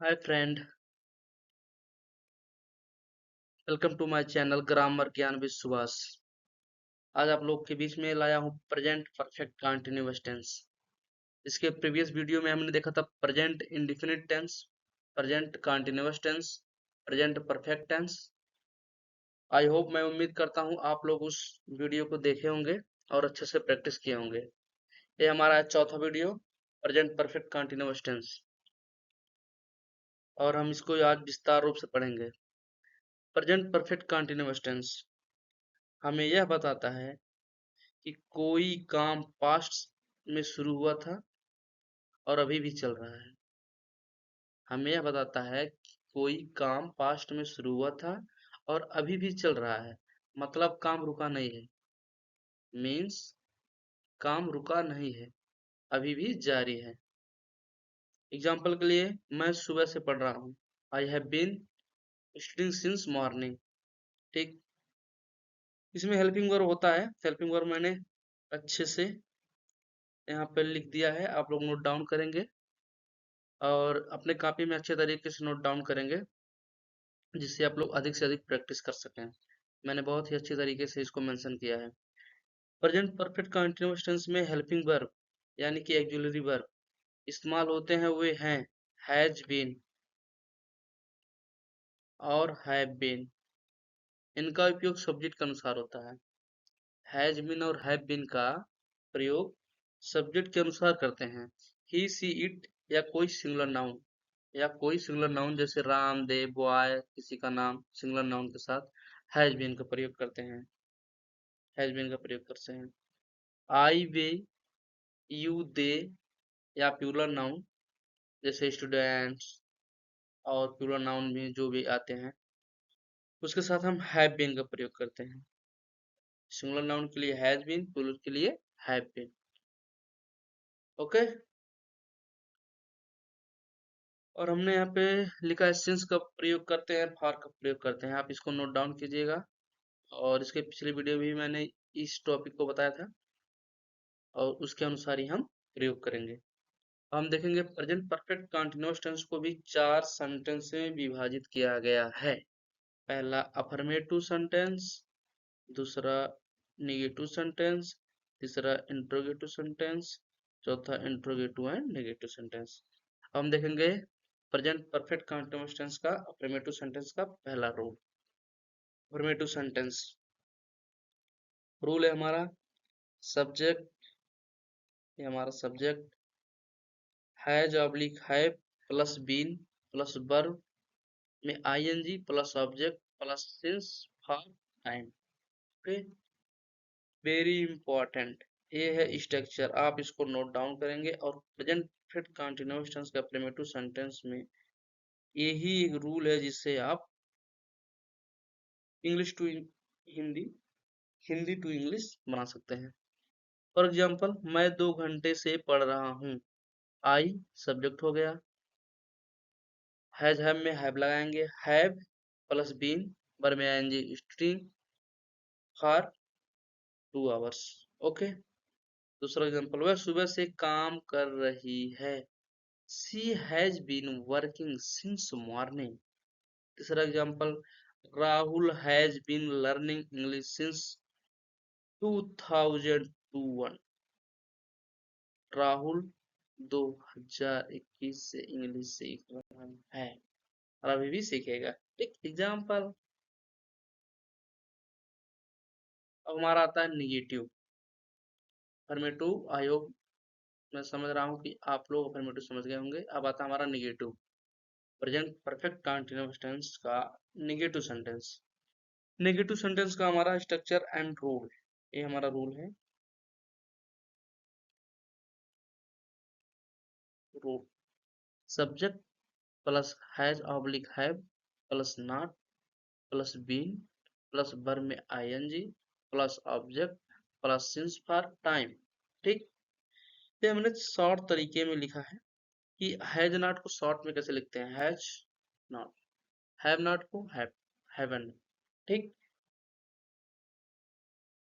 Hi friend, welcome to my channel grammar Gyan with Subhash. आज आप लोग के बीच में लाया हूँ प्रेजेंट परफेक्ट कंटिन्यूअस टेंस। इसके प्रीवियस वीडियो में हमने देखा था present indefinite tense, present continuous tense, present perfect tense. I hope, मैं उम्मीद करता हूँ आप लोग उस वीडियो को देखे होंगे और अच्छे से प्रैक्टिस किए होंगे। ये हमारा चौथा video, present perfect continuous tense, और हम इसको आज विस्तार रूप से पढ़ेंगे। प्रेजेंट परफेक्ट कंटिन्यूअस टेंस हमें यह बताता है कि कोई काम पास्ट में शुरू हुआ था और अभी भी चल रहा है। हमें यह बताता है कि कोई काम पास्ट में शुरू हुआ था और अभी भी चल रहा है, मतलब काम रुका नहीं है। मीन्स काम रुका नहीं है, अभी भी जारी है। एग्जाम्पल के लिए, मैं सुबह से पढ़ रहा हूँ। I have been studying since morning. ठीक, इसमें हेल्पिंग वर्ब होता है। हेल्पिंग वर्ब मैंने अच्छे से यहाँ पे लिख दिया है, आप लोग नोट डाउन करेंगे और अपने कॉपी में अच्छे तरीके से नोट डाउन करेंगे, जिससे आप लोग अधिक से अधिक प्रैक्टिस कर सकें। मैंने बहुत ही अच्छे तरीके से इसको मेंशन किया है। प्रेजेंट परफेक्ट कंटीन्यूअस टेंस में हेल्पिंग वर्ब यानी कि ऑक्सिलरी वर्ब इस्तेमाल होते हैं, वे हैं हैज बीन और हैव बीन। इनका उपयोग सब्जेक्ट के अनुसार होता है। हैज बीन और हैव बीन का प्रयोग सब्जेक्ट के अनुसार करते हैं। ही, सी, इट या कोई सिंगुलर नाउन, जैसे राम, देव, बॉय, किसी का नाम सिंगुलर नाउन के साथ हैज बीन का प्रयोग करते हैं। आई, वे, यू, दे या प्लूरल नाउन जैसे स्टूडेंट्स और प्लूरल नाउन भी जो भी आते हैं, उसके साथ हम हैव बीन का प्रयोग करते हैं। सिंगुलर नाउन के लिए हैज बीन, प्लूरल के लिए हैव बीन। ओके, और हमने यहाँ पे लिखा है सिंस का प्रयोग करते हैं, फॉर का प्रयोग करते हैं। आप इसको नोट डाउन कीजिएगा, और इसके पिछले वीडियो में भी मैंने इस टॉपिक को बताया था और उसके अनुसार ही हम प्रयोग करेंगे। हम देखेंगे प्रेजेंट परफेक्ट कंटीन्यूअस टेंस को भी 4 सेंटेंस में विभाजित किया गया है। पहला अफर्मेटिव सेंटेंस, दूसरा नेगेटिव सेंटेंस, तीसरा इंट्रोगेटिव सेंटेंस, चौथा इंट्रोगेटिव एंड नेगेटिव सेंटेंस। हम देखेंगे प्रेजेंट परफेक्ट कंटीन्यूअस टेंस का अफर्मेटिव सेंटेंस का पहला रूल। अफर्मेटिव सेंटेंस रूल है हमारा सब्जेक्ट, ये हमारा subject has oblique have plus been plus verb में ING plus object plus since for time. Okay, very important ये है स्ट्रक्चर, आप इसको नोट डाउन करेंगे। और प्रेजेंट परफेक्ट कंटीन्यूअस टेंस का अफर्मेटिव सेंटेंस में यही एक रूल है जिससे आप English to Hindi, Hindi to English बना सकते हैं। फॉर एग्जाम्पल, मैं 2 घंटे से पढ़ रहा हूँ। आई सब्जेक्ट हो गया, हैव में हैव लगाएंगे, हैव प्लस बीन बर में आएंगे स्ट्रिंग फॉर 2 आवर्स। ओके, दूसरा एग्जांपल, वह सुबह से काम कर रही है। She has been working since morning. तीसरा example, Rahul has been learning English since 2021। Rahul 2021 से इंग्लिश सीख रहा है और अभी भी सीखेगा। ठीक, एग्जाम्पल। अब हमारा आता है निगेटिव अफर्मेटिव। आई होप, मैं समझ रहा हूँ कि आप लोग अफर्मेटिव समझ गए होंगे। अब आता है हमारा negative, present perfect continuous tense का निगेटिव सेंटेंस। नेगेटिव सेंटेंस का हमारा स्ट्रक्चर एंड रूल, ये हमारा रूल है। Rule subject plus has oblique have plus not plus been plus verb में ING plus object plus since for time. ठीक, ये हमने शॉर्ट तरीके में लिखा है कि हैज नॉट को शॉर्ट में कैसे लिखते हैं, हैज नॉट, हैव नॉट को हैवन। ठीक,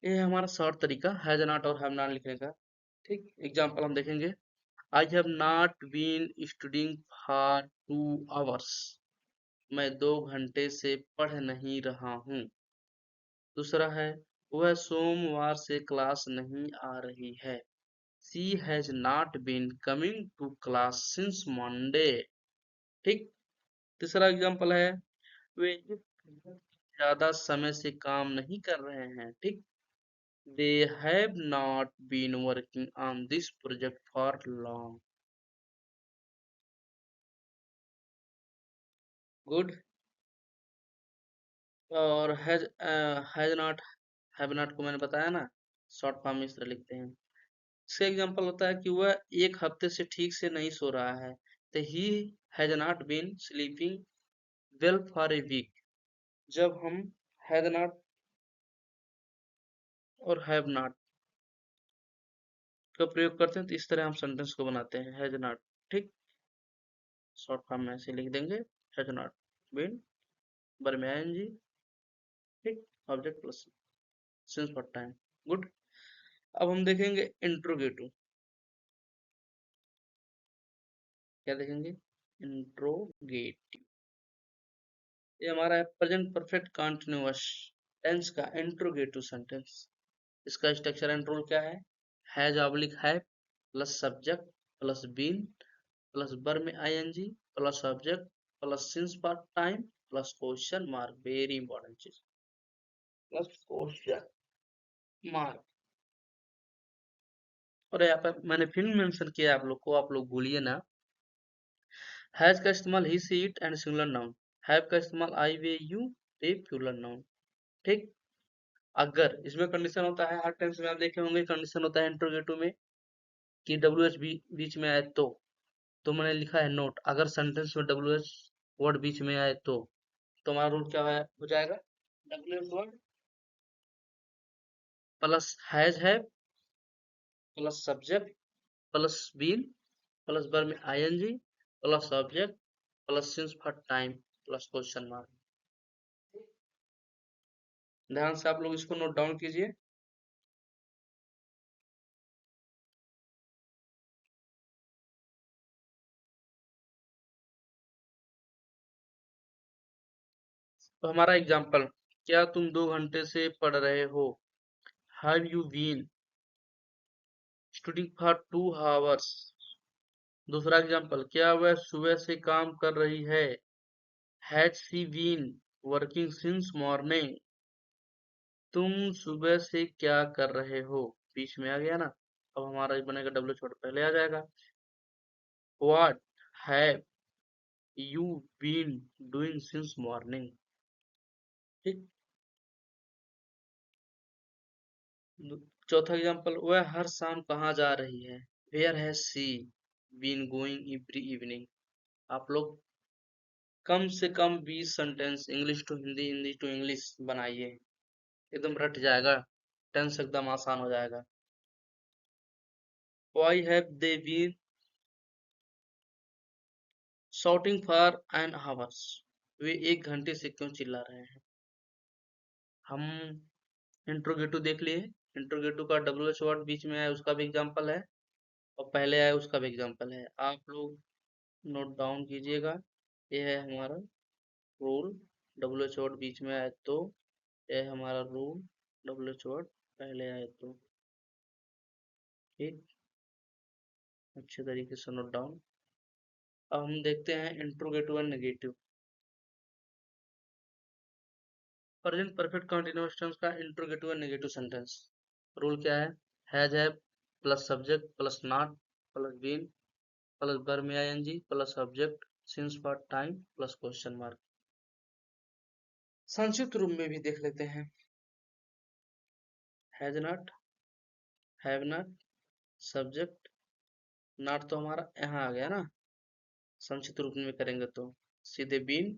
ये है हमारा शॉर्ट तरीका हैज नॉट और हैव नॉट लिखने का। ठीक, एग्जाम्पल हम देखेंगे। I have not been studying for 2 hours। मैं 2 घंटे से पढ़ नहीं रहा हूँ। दूसरा है, वह सोमवार से क्लास नहीं आ रही है। She has not been coming to class since Monday. ठीक। तीसरा एग्जाम्पल है, वे इस प्रोजेक्ट ज्यादा समय से काम नहीं कर रहे हैं। ठीक। They have not been working on this project for long. Good. और हैज नॉट, हैव नॉट को मैंने बताया ना, शॉर्ट फॉर्म में इस तरह लिखते हैं। इसका एग्जाम्पल होता है कि वह 1 हफ्ते से ठीक से नहीं सो रहा है। तो he has not been sleeping well for a week. जब हम हैज नॉट और हैव नॉट का प्रयोग करते हैं तो इस तरह हम सेंटेंस को बनाते हैं, हैज नॉट। ठीक। शॉर्ट फॉर्म में ऐसे लिख देंगे, हैज नॉट बीन, बर में आईएनजी। ठीक। Object plus since for time. Good. अब हम देखेंगे इंट्रोगेटिव। क्या देखेंगे? इंट्रोगेटिव। ये हमारा है प्रेजेंट परफेक्ट कंटीन्यूअस टेंस का इंट्रोगेटिव सेंटेंस। इसका स्ट्रक्चर एंड रूल क्या है? हैज ऑब्लिक है plus subject plus been plus बर में ING plus object plus since for time plus question mark. Very important चीज, प्लस क्वेश्चन मार्क। और यहाँ पर मैंने फिर मेंशन किया आप लोग को, आप लोग भूलिए ना। हैज का इस्तेमाल he she it and singular noun. Have का इस्तेमाल I we you they plural noun. ठीक। अगर इसमें कंडीशन होता है, हर टेंस में आप देखे होंगे कंडीशन होता है इंट्रोगेटिव में कि डब्ल्यू एच बीच में आए तो मैंने लिखा है नोट, अगर सेंटेंस में डब्ल्यू एच वर्ड बीच में आए तो हमारा रूल क्या हो जाएगा? W H word plus has है plus subject plus been plus बर में ING plus object plus since for time plus question mark. ध्यान से आप लोग इसको नोट डाउन कीजिए। तो हमारा एग्जाम्पल, क्या तुम 2 घंटे से पढ़ रहे हो? Have you been studying for 2 hours? दूसरा एग्जाम्पल, क्या वह सुबह से काम कर रही है? Has she been working since morning? तुम सुबह से क्या कर रहे हो? बीच में आ गया ना, अब हमारा बनेगा डब्ल्यू छोटा पहले आ जाएगा। What have you been doing since morning? ठीक। चौथा एग्जाम्पल, वह हर शाम कहाँ जा रही है? Where has she been going every evening? आप लोग कम से कम 20 sentence English to Hindi, Hindi to English बनाइए, एकदम रट जाएगा, टेंस एकदम आसान हो जाएगा। Why have they been shouting for an hour? वे 1 घंटे से क्यों चिल्ला रहे हैं? हम इंट्रोगेटिव देख लिए। इंट्रोगेटिव का डब्ल्यू एच वर्ड बीच में है उसका भी एग्जाम्पल है, और पहले आया उसका भी एग्जाम्पल है। आप लोग नोट डाउन कीजिएगा। ये है हमारा रूल, डब्ल्यू एच वर्ड बीच में आए तो। ये है हमारा रूल, डब्ल्यू एच वर्ड पहले आए तो। ठीक। अच्छे तरीके से नोट डाउन। अब हम देखते हैं interrogative and negative. Present perfect continuous tense का interrogative and negative sentence rule क्या है? हैज है plus subject plus not plus been plus बर में ING plus object since for time plus question mark. संक्षिप्त रूप में भी देख लेते हैं। Has not, have not, subject, not तो हमारा यहाँ आ गया ना, संक्षिप्त रूप में करेंगे तो सीधे बीन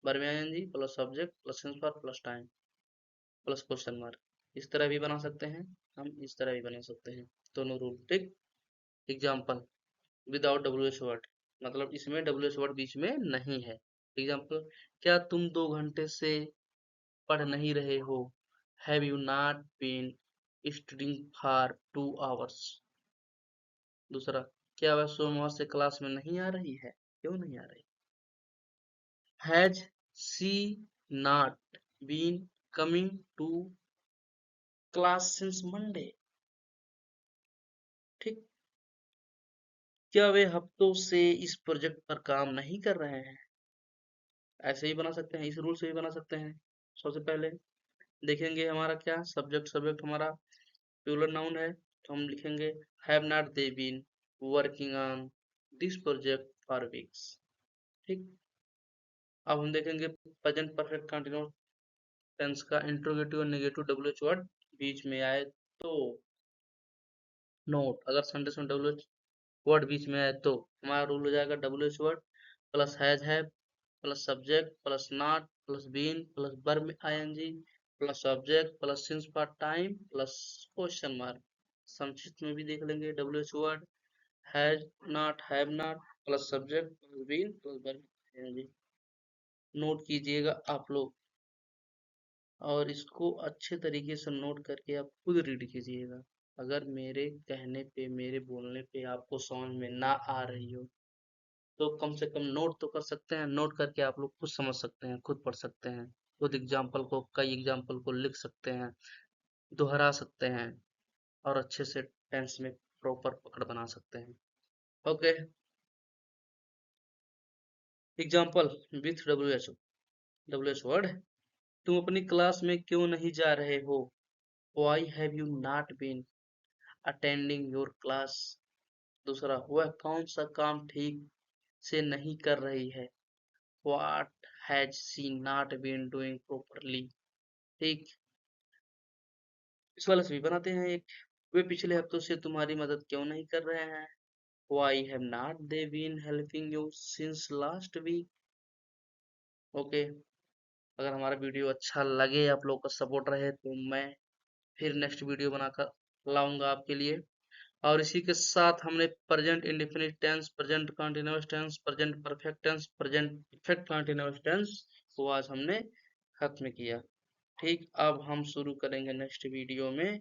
बर में ING plus object plus since for plus time plus question mark. इस तरह भी बना सकते हैं, हम इस तरह भी बना सकते हैं, दोनों रूल। ठीक। Example, without W H word, मतलब इसमें डब्ल्यू एच वर्ड बीच में नहीं है। एग्जाम्पल, क्या तुम 2 घंटे से पढ़ नहीं रहे हो? Have you not been studying for 2 hours? दूसरा, क्या वह सोमवार से क्लास में नहीं आ रही है? क्यों नहीं आ रही? Has she not been coming to class since Monday? ठीक। क्या वे हफ्तों से इस प्रोजेक्ट पर काम नहीं कर रहे हैं? ऐसे ही बना सकते हैं, इस रूल से भी बना सकते हैं। सबसे पहले देखेंगे हमारा क्या सब्जेक्ट, सब्जेक्ट हमारा प्लूरल नाउन है, तो हम लिखेंगे have not they been working on this project for weeks. ठीक। अब हम देखेंगे प्रेजेंट परफेक्ट कंटीन्यूअस टेंस का इंट्रोगेटिव और नेगेटिव डब्ल्यूएच वर्ड बीच में आए तो नोट, अगर संडे से डब्ल्यूएच वर्ड बीच में आए तो हमारा रूल हो जाएगा WH word plus has plus subject plus not plus been plus verb ING plus subject plus since part time plus question mark. संक्षिप्त में भी देख लेंगे WH word has not have not plus subject plus been plus verb ING. Note कीजिएगा आप लोग और इसको अच्छे तरीके से नोट करके आप खुद रीड कीजिएगा। अगर मेरे कहने पे मेरे बोलने पे आपको समझ में ना आ रही हो तो कम से कम नोट तो कर सकते हैं, नोट करके आप लोग खुद समझ सकते हैं, खुद पढ़ सकते हैं, खुद एग्जाम्पल को कई एग्जाम्पल को लिख सकते हैं, दोहरा सकते हैं और अच्छे से टेंस में प्रॉपर पकड़ बना सकते हैं। Okay. Example with W H word. तुम अपनी क्लास में क्यों नहीं जा रहे हो? Why have you not been attending your class? दूसरा, वह कौन सा काम ठीक से नहीं कर रही है? What has she not been doing properly? ठीक। इस वाले से भी बनाते हैं एक। वे पिछले हफ्तों से तुम्हारी मदद क्यों नहीं कर रहे हैं? Why have not they been helping you since last week? Okay. अगर हमारा वीडियो अच्छा लगे, आप लोग का सपोर्ट रहे तो मैं फिर नेक्स्ट वीडियो बनाकर लाऊंगा आपके लिए। और इसी के साथ हमने present indefinite tense, present continuous tense, present perfect tense, present perfect continuous tense को आज हमने खत्म किया। ठीक। अब हम शुरू करेंगे नेक्स्ट वीडियो में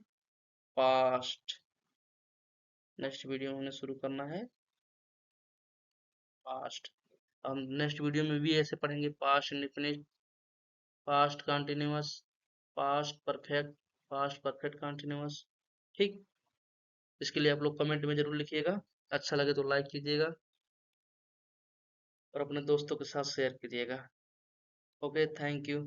पास्ट। नेक्स्ट वीडियो में हमने शुरू करना है पास्ट। हम नेक्स्ट वीडियो में भी ऐसे पढ़ेंगे past indefinite, past continuous, past perfect continuous. ठीक। इसके लिए आप लोग कमेंट में जरूर लिखिएगा, अच्छा लगे तो लाइक कीजिएगा और अपने दोस्तों के साथ शेयर कीजिएगा। Okay, thank you.